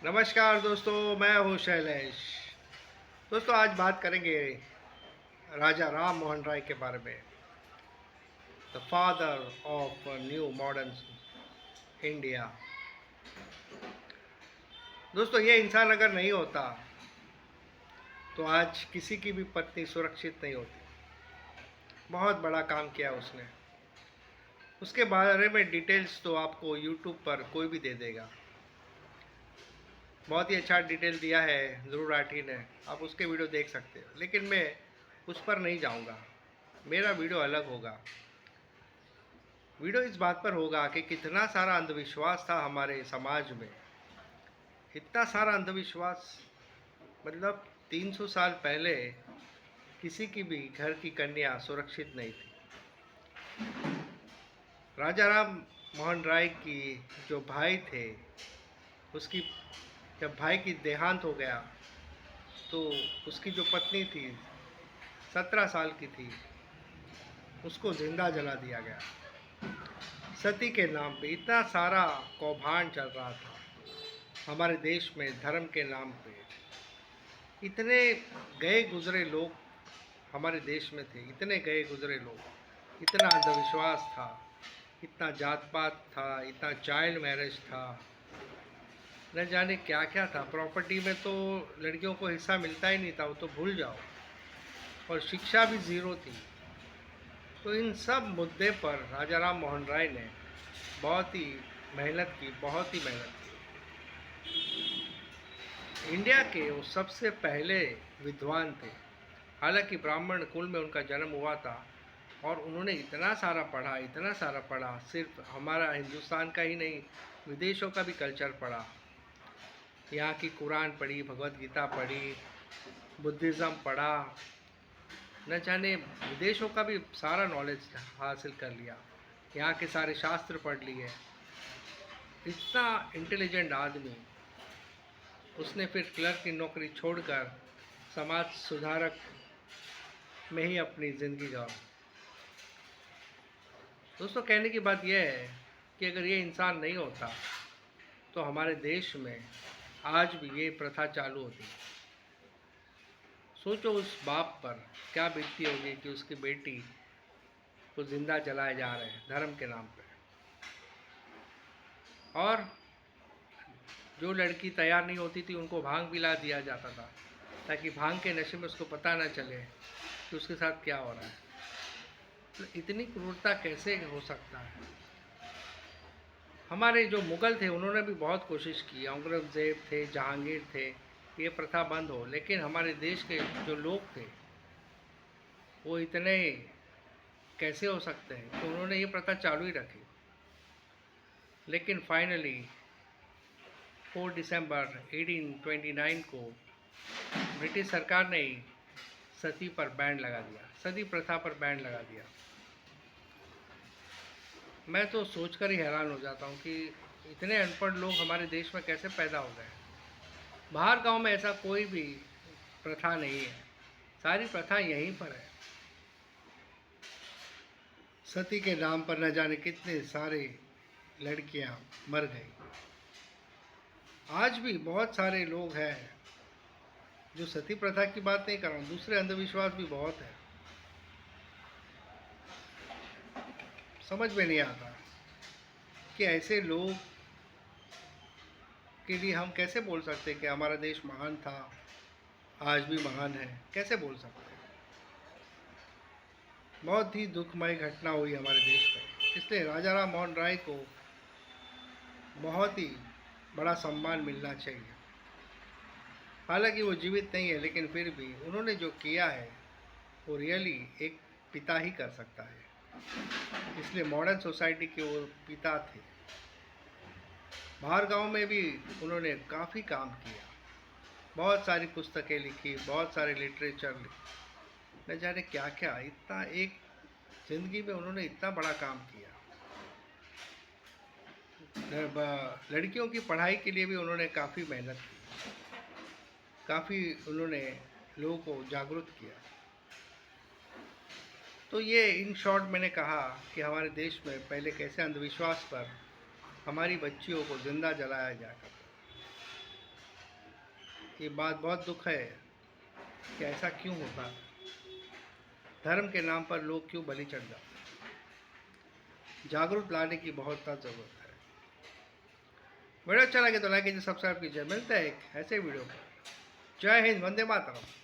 नमस्कार दोस्तों, मैं हूँ शैलेश। दोस्तों, आज बात करेंगे राजा राम मोहन राय के बारे में, the father of new modern India. दोस्तों, ये इंसान अगर नहीं होता तो आज किसी की भी पत्नी सुरक्षित नहीं होती। बहुत बड़ा काम किया उसने। उसके बारे में डिटेल्स तो आपको यूट्यूब पर कोई भी दे देगा। बहुत ही अच्छा डिटेल दिया है ध्रुव राठी ने, आप उसके वीडियो देख सकते हो। लेकिन मैं उस पर नहीं जाऊंगा, मेरा वीडियो अलग होगा। वीडियो इस बात पर होगा कि कितना सारा अंधविश्वास था हमारे समाज में। इतना सारा अंधविश्वास, मतलब 300 साल पहले किसी की भी घर की कन्या सुरक्षित नहीं थी। राजा राम मोहन राय की जो भाई थे, उसकी जब भाई की देहांत हो गया तो उसकी जो पत्नी थी 17 साल की थी, उसको जिंदा जला दिया गया। सती के नाम पे इतना सारा कौभांड चल रहा था हमारे देश में। धर्म के नाम पे इतने गए गुजरे लोग हमारे देश में थे, इतने गए गुजरे लोग, इतना अंधविश्वास था, इतना जात पात था, इतना चाइल्ड मैरिज था, न जाने क्या क्या था। प्रॉपर्टी में तो लड़कियों को हिस्सा मिलता ही नहीं था, वो तो भूल जाओ। और शिक्षा भी ज़ीरो थी। तो इन सब मुद्दे पर राजा राम मोहन राय ने बहुत ही मेहनत की, बहुत ही मेहनत की। इंडिया के वो सबसे पहले विद्वान थे। हालांकि ब्राह्मण कुल में उनका जन्म हुआ था, और उन्होंने इतना सारा पढ़ा, इतना सारा पढ़ा, सिर्फ हमारा हिंदुस्तान का ही नहीं, विदेशों का भी कल्चर पढ़ा। यहाँ की कुरान पढ़ी, भगवत गीता पढ़ी, बुद्धिज़्म पढ़ा, न जाने विदेशों का भी सारा नॉलेज हासिल कर लिया, यहाँ के सारे शास्त्र पढ़ लिए। इतना इंटेलिजेंट आदमी, उसने फिर क्लर्क की नौकरी छोड़कर समाज सुधारक में ही अपनी ज़िंदगी गंवाई। दोस्तों, कहने की बात यह है कि अगर ये इंसान नहीं होता तो हमारे देश में आज भी ये प्रथा चालू होती। सोचो उस बाप पर क्या बीतती होगी कि उसकी बेटी को जिंदा जलाए जा रहे हैं धर्म के नाम पे। और जो लड़की तैयार नहीं होती थी उनको भांग पिला दिया जाता था, ताकि भांग के नशे में उसको पता ना चले कि उसके साथ क्या हो रहा है। तो इतनी क्रूरता कैसे हो सकता है। हमारे जो मुग़ल थे उन्होंने भी बहुत कोशिश की, औरंगज़ेब थे, जहांगीर थे, ये प्रथा बंद हो। लेकिन हमारे देश के जो लोग थे वो इतने कैसे हो सकते हैं कि उन्होंने ये प्रथा चालू ही रखी। लेकिन फाइनली 4 दिसंबर 1829 को ब्रिटिश सरकार ने ही सती पर बैन लगा दिया, सती प्रथा पर बैन लगा दिया। मैं तो सोचकर ही हैरान हो जाता हूँ कि इतने अनपढ़ लोग हमारे देश में कैसे पैदा हो गए। बाहर गांव में ऐसा कोई भी प्रथा नहीं है, सारी प्रथा यहीं पर है। सती के नाम पर न जाने कितने सारे लड़कियां मर गई। आज भी बहुत सारे लोग हैं, जो सती प्रथा की बात नहीं कर रहा हूँ, दूसरे अंधविश्वास भी बहुत है। समझ में नहीं आता कि ऐसे लोग के लिए हम कैसे बोल सकते हैं कि हमारा देश महान था, आज भी महान है। कैसे बोल सकते हैं। बहुत ही दुखमय घटना हुई हमारे देश में, इसलिए राजा राम मोहन राय को बहुत ही बड़ा सम्मान मिलना चाहिए। हालांकि वो जीवित नहीं है, लेकिन फिर भी उन्होंने जो किया है वो रियली एक पिता ही कर सकता है। इसलिए मॉडर्न सोसाइटी के वो पिता थे। बाहर गांव में भी उन्होंने काफ़ी काम किया, बहुत सारी पुस्तकें लिखी, बहुत सारे लिटरेचर लिखे, न जाने क्या क्या। इतना एक ज़िंदगी में उन्होंने इतना बड़ा काम किया। लड़कियों की पढ़ाई के लिए भी उन्होंने काफ़ी मेहनत की, काफ़ी उन्होंने लोगों को जागरूक किया। तो ये इन शॉर्ट मैंने कहा कि हमारे देश में पहले कैसे अंधविश्वास पर हमारी बच्चियों को ज़िंदा जलाया जा करता। ये बात बहुत दुख है कि ऐसा क्यों होता है। धर्म के नाम पर लोग क्यों बलि चढ़ जाते हैं। जागरूक लाने की बहुत ज़रूरत है। वीडियो अच्छा लगे तो लाइक कीजिए, सब्सक्राइब कीजिए। मिलते हैं एक ऐसे वीडियो पर। जय हिंद, वंदे मातरम।